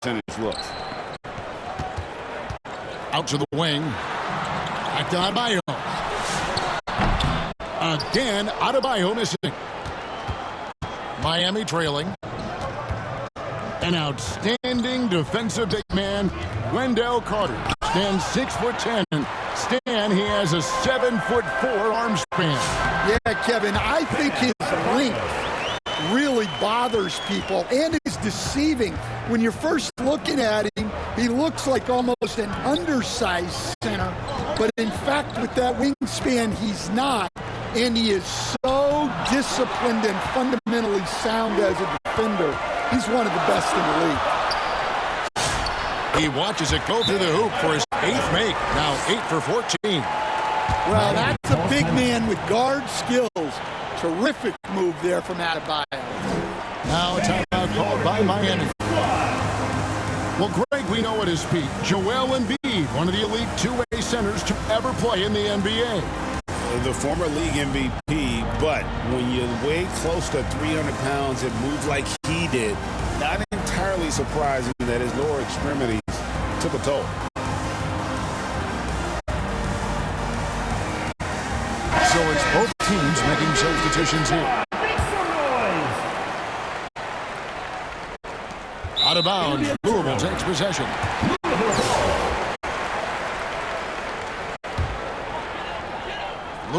percentage looks. Out to the wing. Back to Adebayo. Again, Adebayo missing. Miami trailing. An outstanding defensive big man, Wendell Carter. Stands 6'10". Stan, he has a 7'4" arm span. Yeah, Kevin, I think his length really bothers people and is deceiving. When you're first looking at him, he looks like almost an undersized center, but in fact, with that wingspan, he's not. And he is so disciplined and fundamentally sound as a defender. He's one of the best in the league. He watches it go through the hoop for his 8th make. Now 8 for 14. Well, that's a big man with guard skills. Terrific move there from Adebayo. Now a timeout called by Miami. Well, Greg, we know at his peak, Joel Embiid, one of the elite two-way centers to ever play in the NBA. The former league MVP, but when you weigh close to 300 pounds and move like he did, not entirely surprising that his lower extremities took a toll. So it's both teams making substitutions here. Out of bounds, Louisville takes possession.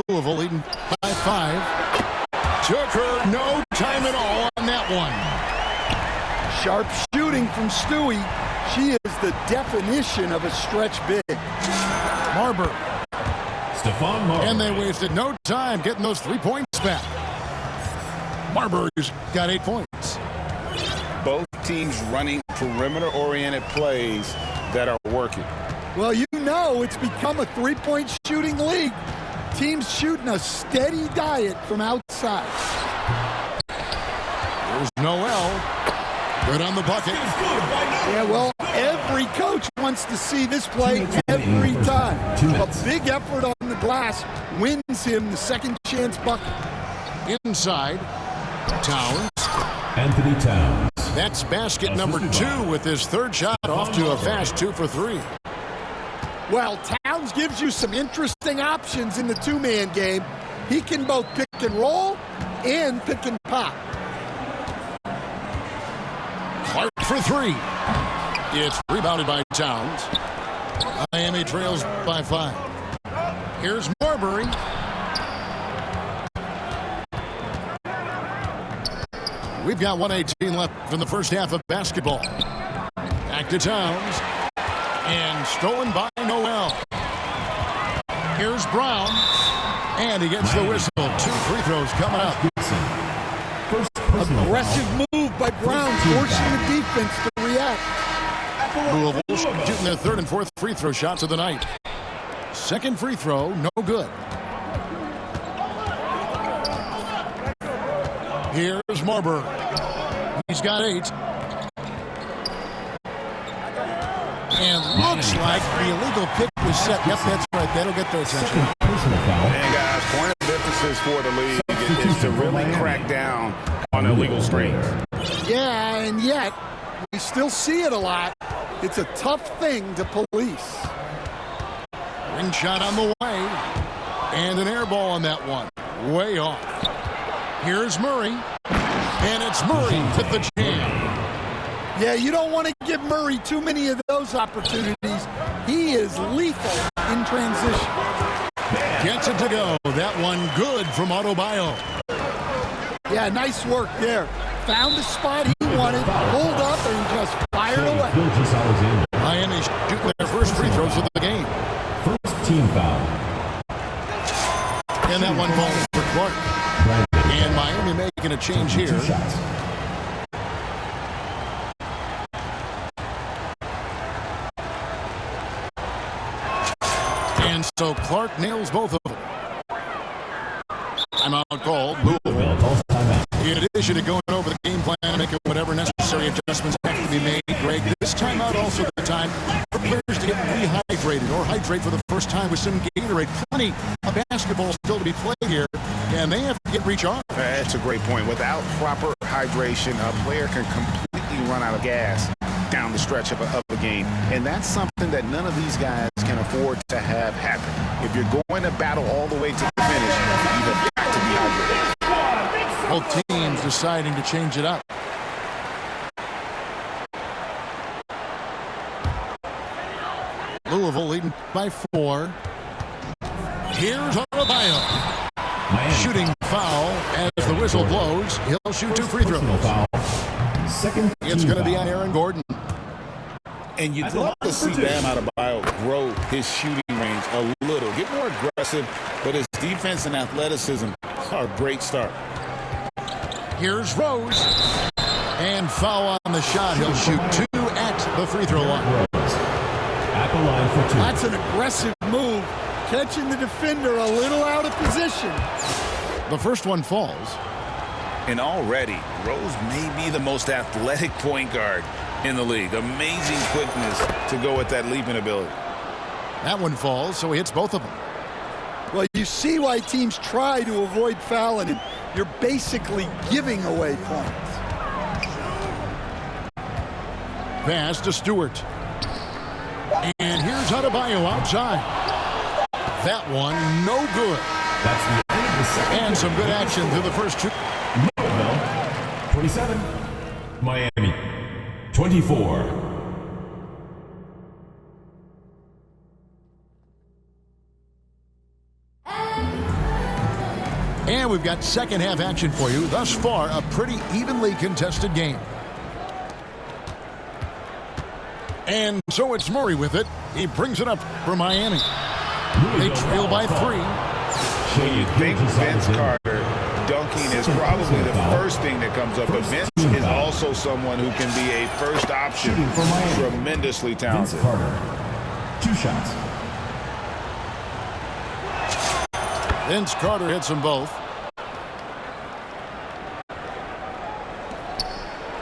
Louisville leading by 5. Took her no time at all on that one. Sharp shooting from Stewie. She is the definition of a stretch big. Marbury. Stephon Marbury. And they wasted no time getting those 3 points back. Marbury's got 8 points. Both teams running perimeter-oriented plays that are working. Well, you know it's become a three-point shooting league. Teams shooting a steady diet from outside. There's Noel. Good on the bucket. Yeah, well, every coach wants to see this play every time. A big effort on the glass wins him the second chance bucket. Inside, Towns. Anthony Towns. That's basket number 2 with his 3rd shot off to a fast 2 for 3. Well, Towns gives you some interesting options in the two-man game. He can both pick and roll and pick and pop. Clark for 3. It's rebounded by Towns. Miami trails by 5. Here's Marbury. We've got 1:18 left in the first half of basketball. Back to Towns. And stolen by Noel. Here's Brown. And he gets the whistle. 2 free throws coming up. Aggressive move by Brown, forcing the defense to react. Louisville shooting their 3rd and 4th free throw shots of the night. 2nd free throw, no good. Here's Marbury. He's got 8. And looks like the illegal pick was set. Yep, that's right. That'll get their attention. And guys, point of emphasis for the league is to really crack down on illegal screens. Yeah, and yet we still see it a lot. It's a tough thing to police. Ring shot on the way. And an air ball on that one. Way off. Here's Murray. And it's Murray with the jam. Yeah, you don't want to give Murray too many of those opportunities. He is lethal in transition. Gets it to go. That one good from Adebayo. Yeah, nice work there. Found the spot he wanted, pulled up, and just fired away. Miami shooting their first free throws of the game. First team foul. And that one falls for Clark. And Miami making a change here. And so Clark nails both of them. Timeout called. Louisville. In addition to going over the game plan and making whatever necessary adjustments have to be made, Greg, this timeout also the time for players to get rehydrated or hydrate for the first time with some Gatorade. Plenty of basketball still to be played here, and they have to get recharged. That's a great point. Without proper hydration, a player can completely run out of gas. down the stretch of a game. And that's something that none of these guys can afford to have happen. If you're going to battle all the way to the finish, you have got to be hydrated. Both teams deciding to change it up. Louisville leading by 4. Here's Adebayo. Shooting foul as the whistle blows. He'll shoot 2 free throws. It's going to be on Aaron Gordon. And you'd love to see Bam Adebayo grow his shooting range a little. Get more aggressive, but his defense and athleticism are a great start. Here's Rose. And foul on the shot. He'll shoot 2 at the free throw line. At the line for 2. That's an aggressive move, catching the defender a little out of position. The first one falls. And already, Rose may be the most athletic point guard in the league. Amazing quickness to go with that leaping ability. That one falls, so he hits both of them. Well, you see why teams try to avoid fouling him. You're basically giving away points. Pass to Stewart. And here's Adebayo outside. That one, no good. That's the end of the second. And some good action through the first 2. Louisville, 27. Miami, 24. And we've got second half action for you. Thus far, a pretty evenly contested game. And so it's Murray with it. He brings it up for Miami. They trail by 3. When you think Vince Carter, dunking is probably the first thing that comes up. But Vince is also someone who can be a first option. Tremendously talented. Vince Carter, 2 shots. Vince Carter hits them both.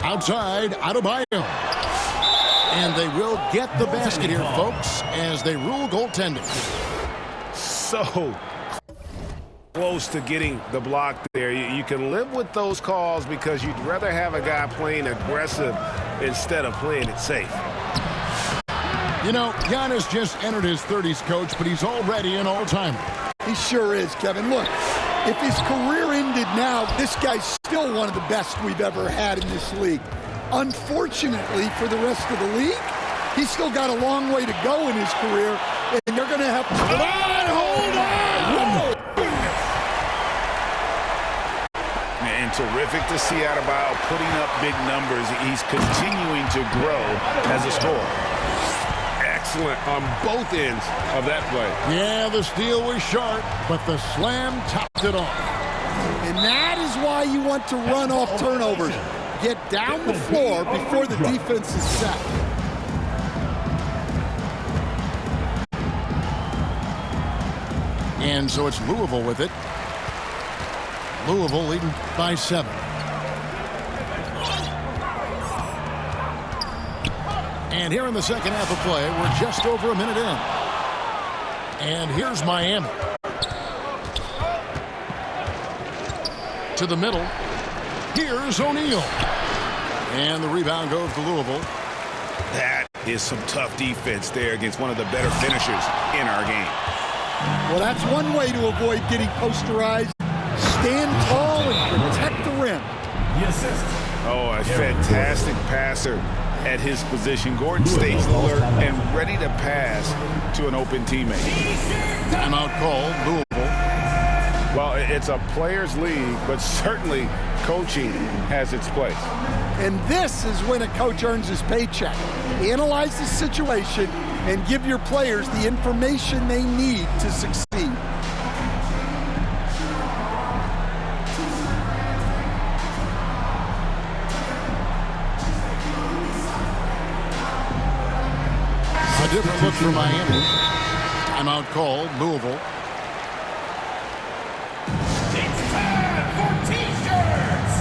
Outside, Adebayo. And they will get the basket here, folks, as they rule goaltending. So close to getting the block there. You can live with those calls because you'd rather have a guy playing aggressive instead of playing it safe. You know, Giannis just entered his 30s, coach, but he's already an all-timer. He sure is, Kevin. Look, if his career ended now, this guy's still one of the best we've ever had in this league. Unfortunately for the rest of the league, he's still got a long way to go in his career, and they're going to have to hold on! And terrific to see Adebayo putting up big numbers. He's continuing to grow as a scorer. Excellent on both ends of that play. Yeah, the steal was sharp, but the slam topped it off. And that is why you want to run off turnovers. Get down the floor before the defense is set. And so it's Louisville with it. Louisville leading by 7. And here in the second half of play, we're just over a minute in. And here's Miami. To the middle. Here's O'Neal. And the rebound goes to Louisville. That is some tough defense there against one of the better finishers in our game. Well, that's one way to avoid getting posterized. Stand tall and protect the rim. The assist. Oh, a fantastic passer at his position. Gordon stays alert and ready to pass to an open teammate. Timeout called, Louisville. Well, it's a players' league, but certainly coaching has its place. And this is when a coach earns his paycheck. Analyze the situation and give your players the information they need to succeed. A different look for Miami. Timeout called, Louisville. It's time for T-shirts.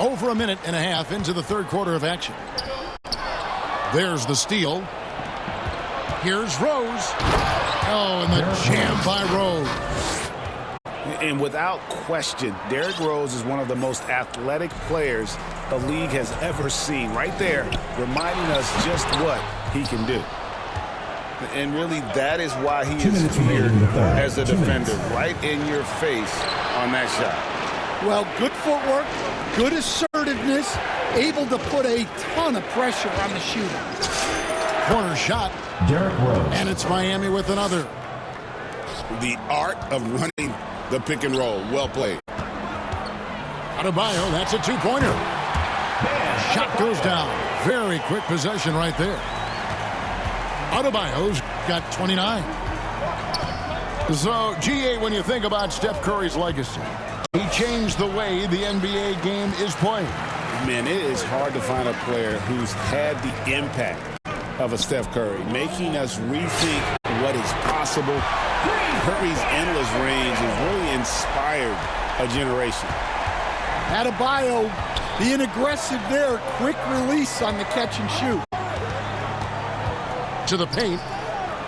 Over a minute and a half into the third quarter of action. There's the steal. Here's Rose. Oh, and the jam by Rose. And without question, Derrick Rose is one of the most athletic players the league has ever seen. Right there, reminding us just what he can do. And really, that is why he is feared as a defender. Right in your face on that shot. Well, good footwork, good assertiveness, able to put a ton of pressure on the shooter. Corner shot. Derrick Rose. And it's Miami with another. The art of running the pick and roll. Well played. Adebayo, that's a two-pointer. Shot goes down. Very quick possession right there. Adebayo's got 29. So, GA, when you think about Steph Curry's legacy, he changed the way the NBA game is played. Man, it is hard to find a player who's had the impact of a Steph Curry, making us rethink what is possible. Curry's endless range has really inspired a generation. Adebayo being aggressive there, quick release on the catch and shoot. To the paint.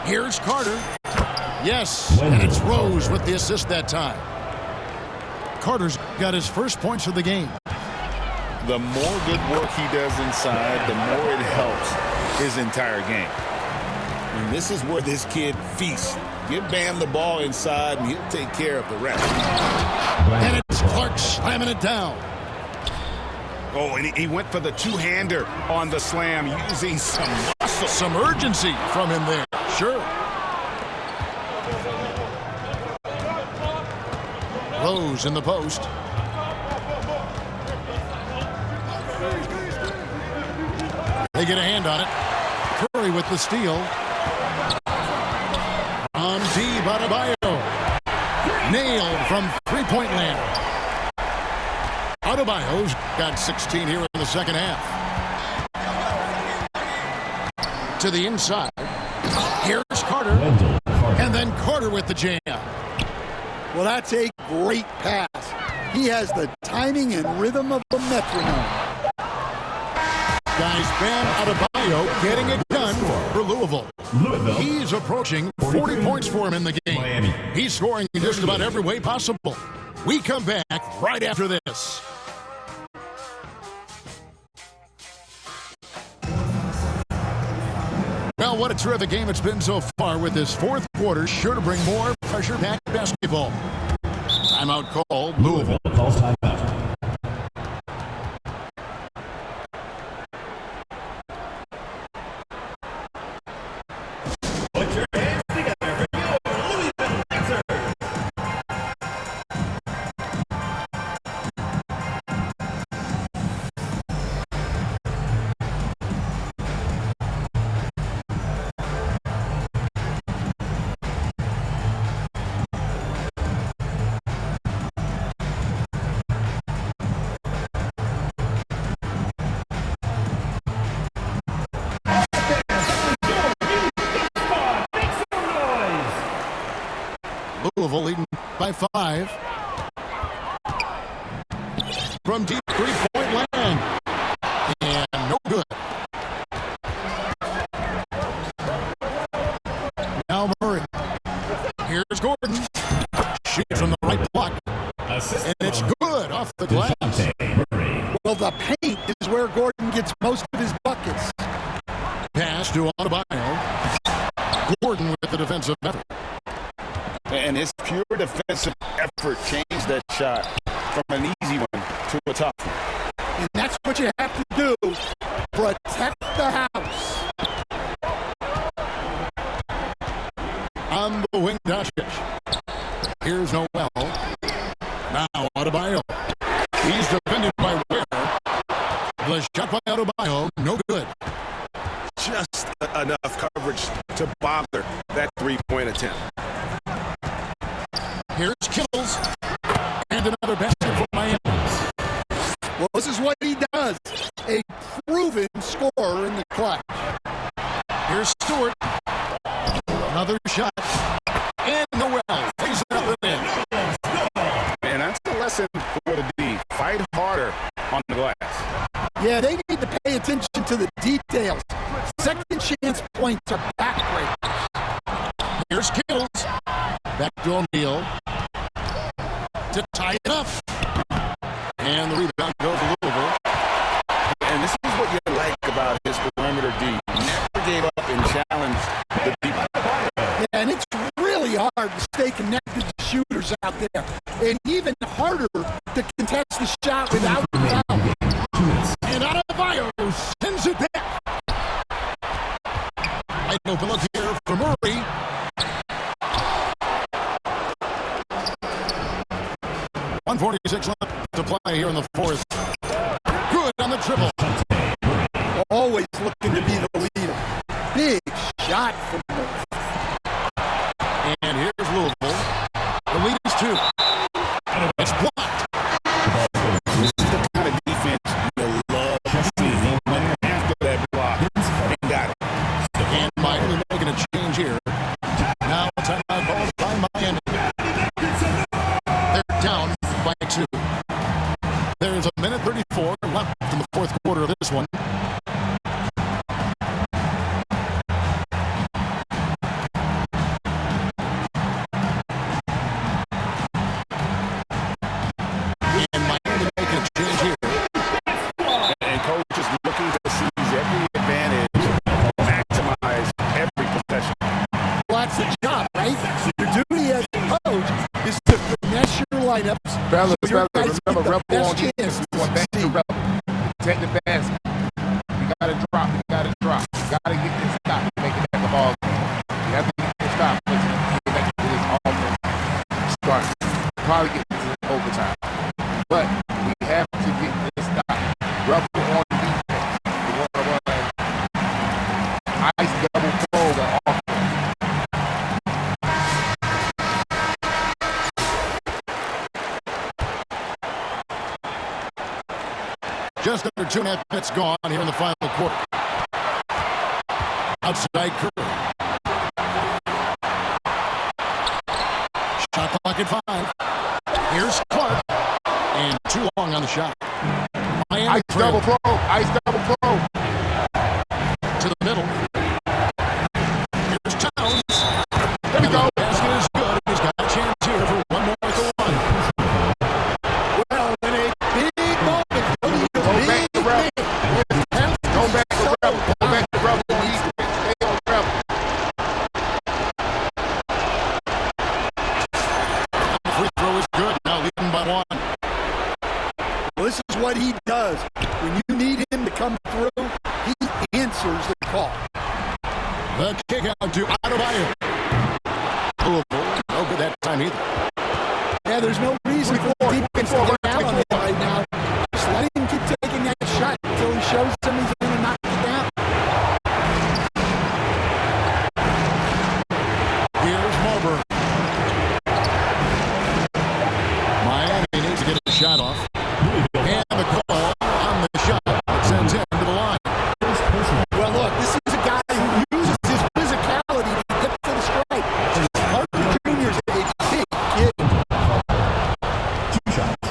Here's Carter. Yes, and it's Rose with the assist that time. Carter's got his first points of the game. The more good work he does inside, the more it helps his entire game. And this is where this kid feasts. Give Bam the ball inside, and he'll take care of the rest. And it's Clark slamming it down. Oh, and he went for the two-hander on the slam, using some muscle. Some urgency from him there. Sure. Rose in the post. They get a hand on it. Curry with the steal. On deep, Adebayo. Nailed from three-point land. Adebayo's got 16 here in the second half. To the inside. Here's Carter. And then Carter with the jam. Well, that's a great pass. He has the timing and rhythm of a metronome. Guys, Bam Adebayo getting it done for Louisville. He's approaching 40 points for him in the game. Miami. He's scoring in just about every way possible. We come back right after this. Well, what a terrific game it's been so far, with this fourth quarter sure to bring more pressure-packed basketball. Timeout called. Louisville calls timeout. Put your hands together for your Louisville Blazers. Louisville leading by 5. From deep three-point land. And no good. Now Murray. Here's Gordon. Shoots from the right block. And it's good off the glass. Well, the paint is where Gordon gets most of his buckets. Pass to Adebayo. Gordon with the defensive effort. And his pure defensive effort changed that shot from an easy one to a tough one. And that's what you have to do. Protect the house. On the wing, Doncic. Here's Noel. Now Adebayo. He's defended by Ware. The shot by Adebayo, no good. Just enough coverage to bother that three-point attempt. Here's Kittles. And another basket for Miami. Well, this is what he does. A proven scorer in the clutch. Here's Stewart. Another shot. And Noel lays it up and in. And that's the lesson for the D. Fight harder on the glass. gave up and challenged the people. Yeah, and it's really hard to stay connected to shooters out there. And even harder to contest the shot without the foul. And Adebayo sends it back. Wide open look here for Murray. .146 left to play here in the fourth. Good on the triple. Always looking to be the leader. Big shot from Murray. And here's Louisville. The lead is 2. It's blocked. This is the kind of defense you love to see. He went after that block and got it. And Miami making a change here. Now timeout called by Miami. They're down by 2. There's a minute 34 left in the fourth quarter of this one. And Miami making a change here. And coach is looking to seize every advantage, maximize every possession. Well, that's the job, right? Your duty as a coach is to finesse your lineups. Fellas, so your guys remember, get the Rebel best on chance defense. to Going back to succeed. Rebel. Take the basket. You gotta drop. You gotta drop. You gotta get this stop. Make it at the ball game. You have to get this stop. Get back to this offense. Start. Probably get this in overtime. But we have to get this stop. Rebel on defense. We want to run ice double pro the offense. Just under 2.5 minutes gone here in the final quarter. Outside Curry. Shot clock at 5. Here's Clark. And too long on the shot. Miami Ice double pro. Ice double pro. to the middle. Here's Towns. There we go. Basket is good. He's got a chance here for one more at the line. Well, in a big moment, Cody, Go back to Rebel. Go back to Rebel. Go back to Rebel on defense. Stay on Rebel. The free throw is good. Now leading by 1. well, this is what he does. When you need him to come through, he answers the call. The kick out to Adebayo. Louisville, no good that time either. Yeah, there's no reason for the defense to get down on him right now. Just let him keep taking that shot until he shows them he's going to knock it down. Here's Marbury. Miami needs to get a shot off. And the call on the shot sends him to the line. Well, look, this is a guy who uses his physicality to get to the strike. Harper Jr.'s a big kid. 2 shots.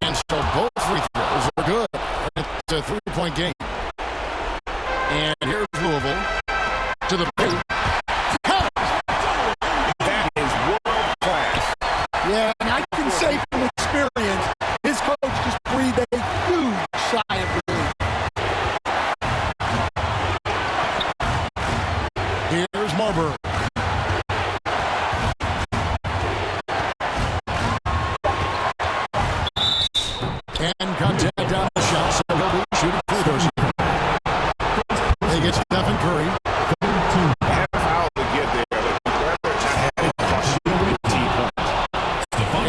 And so both free throws are good. It's a 3-point game. And here's Louisville to the paint. That is world class. Yeah, and I can say from experience, his coach just breathed a huge sigh of relief. Here's Marbury. And contact on the shot, so he'll be shooting free throws. He gets Stephen Curry. Had a foul to get there. But rather not have it cost you 15 points.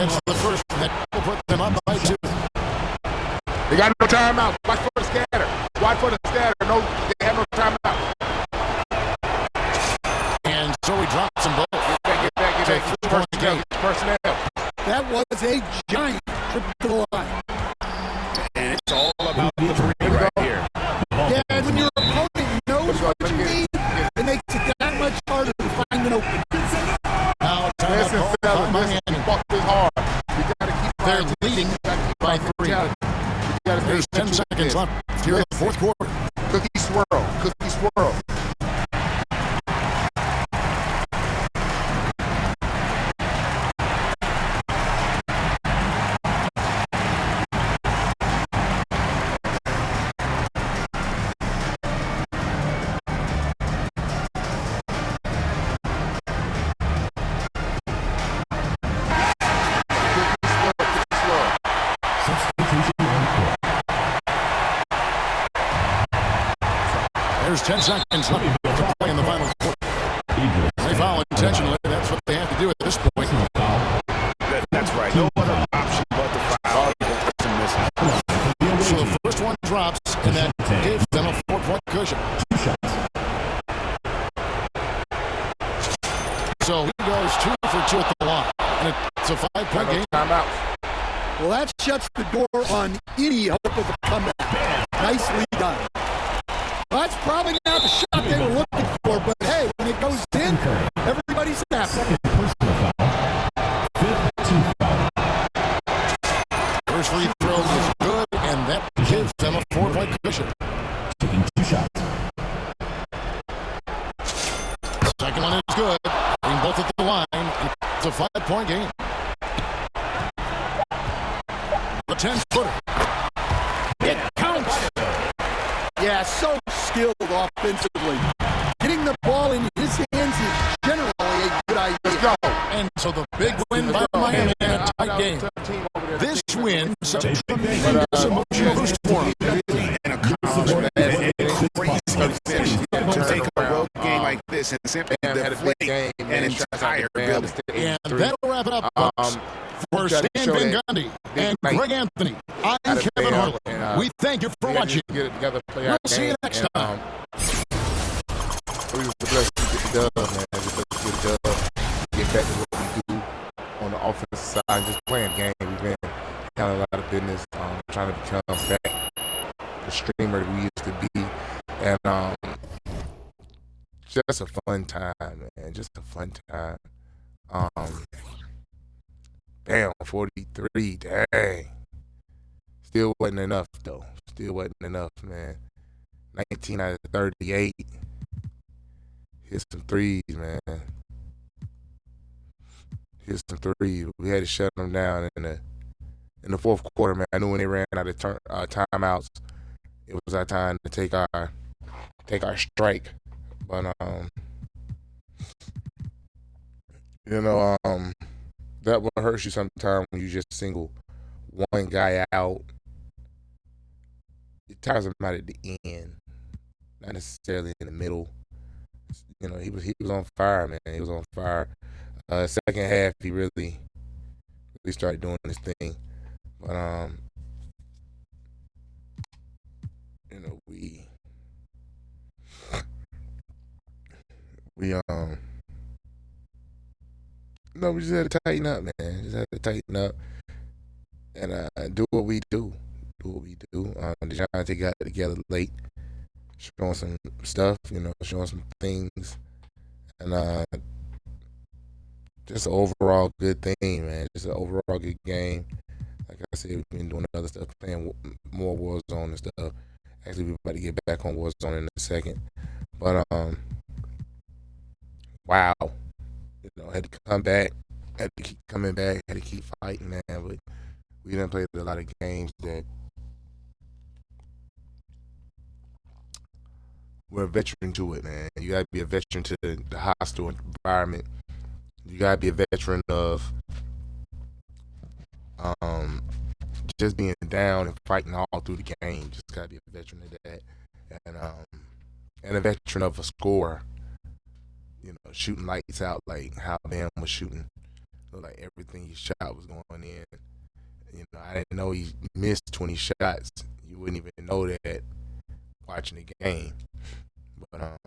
It's the first that will put them up by 2. They got no timeout. Watch for the scatter. Watch for the scatter. No, they have no timeout. And so he drops them both. Get back. It's a 3-point game. Personnel. That was a giant trip to the line. And it's all about the three right here. Yeah, and when your opponent knows what you need, it makes it that much harder to find an opening. Now timeout Listen, called by fellas, listen. Miami. Fuck this hard. You gotta keep They're fighting. leading You gotta keep by fighting. 3. You gotta There's stay 10 seconds left here in the fourth quarter. Cookie swirl. Cookie swirl. There's 10 seconds left to play in the final quarter. They foul intentionally. That's what they have to do at this point. That's right. No other option but the foul. So the first one drops, and that gave them a 4-point cushion. So he goes 2 for 2 at the line. And it's a 5-point game. Timeout. Well, that shuts the door on any hope of a comeback. Nicely done. Well, that's probably not the shot they were looking for, but hey, when it goes in, everybody's happy. First free throw is good, and that gives them a 4-point cushion. Taking 2 shots. Second one is good. Being both at the line. It's a 5-point game. A 10-footer. It counts. Yeah, so skilled offensively. Getting the ball in his hands is generally a good idea. Let's go. And so the big win by Miami in a tight game. This win sets a tremendous emotional boost for him. And accomplishment. Crazy finish. To take a road game like this and simply deflate an entire building. And that'll wrap it up, folks. For Stan Van Gundy and Greg Anthony, I'm Kevin Harlan. We thank you for watching. Get it together, play We'll our see you game, next time. We was blessed to get the dub, man. Just get the dub. Get back to what we do on the offensive side. Just playing the game. We've been down a lot of business. Trying to become back the streamer that we used to be. And just a fun time, man. Just a fun time. Damn, 43, dang. Still wasn't enough, though. Still wasn't enough, man. 19 out of 38. Hit some threes, man. Hit some threes. We had to shut them down in the fourth quarter, man. I knew when they ran out of timeouts, it was our time to take our strike. But that will hurt you sometimes when you just single one guy out. It tires him out at the end, not necessarily in the middle. You know, he was on fire, man. He was on fire. Second half, he really started doing his thing. But we just had to tighten up, man. Just had to tighten up and do what we do. Do what we do. DeJounte got together late, showing some stuff, showing some things, and just an overall good thing, man. Just an overall good game. Like I said, we've been doing other stuff, playing more Warzone and stuff. Actually, we're about to get back on Warzone in a second. But wow. Had to come back, had to keep coming back, had to keep fighting, man. But we done played a lot of games that we're a veteran to it, man. You gotta be a veteran to the hostile environment. You gotta be a veteran of just being down and fighting all through the game. Just gotta be a veteran of that, and a veteran of a score. Shooting lights out like how Bam was shooting. Like everything he shot was going in. I didn't know he missed 20 shots. You wouldn't even know that watching the game. But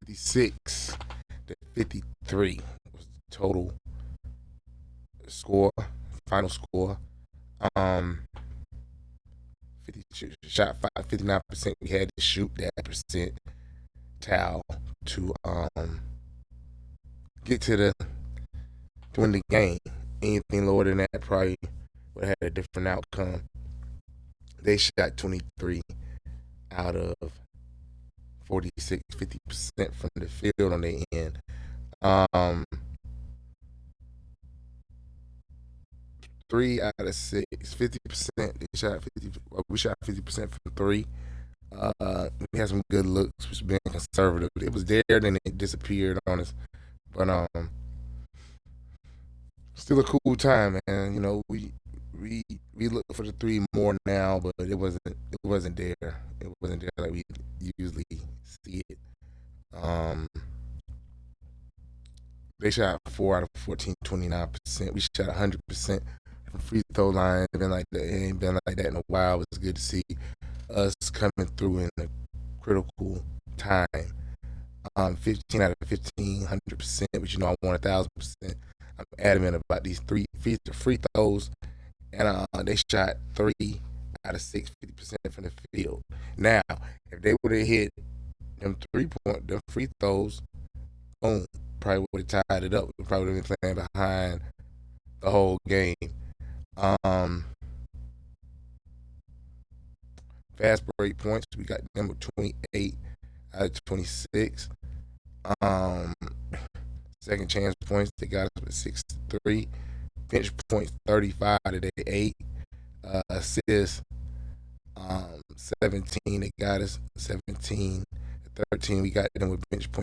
56 to 53 was the total score, final score. 59%. We had to shoot that percentile to get to win the game. Anything lower than that probably would have had a different outcome. They shot 23 out of 46, 50% from the field on the end. 3 out of 6, 50%. They shot 50. We shot 50% from 3. We had some good looks, which being conservative. It was there, then it disappeared on us. But still a cool time, man. We we look for the three more now, but it wasn't there. It wasn't there like we usually see it. They shot 4 out of 14, 29%. We shot 100% from free throw line. It ain't been like that in a while. It was good to see us coming through in a critical time. 15 out of 15, 100%, but I want 1,000%. I'm adamant about these free throws, and they shot 3 out of 6, 50% from the field. Now, if they would have hit them them free throws, boom, probably would have tied it up. We probably would have been playing behind the whole game. Fast break points, we got number 28 out of 26. Second chance points, they got us with 63. Bench points, 35 out of their 8. Assists, 17, they got us 17. 13, we got them with bench points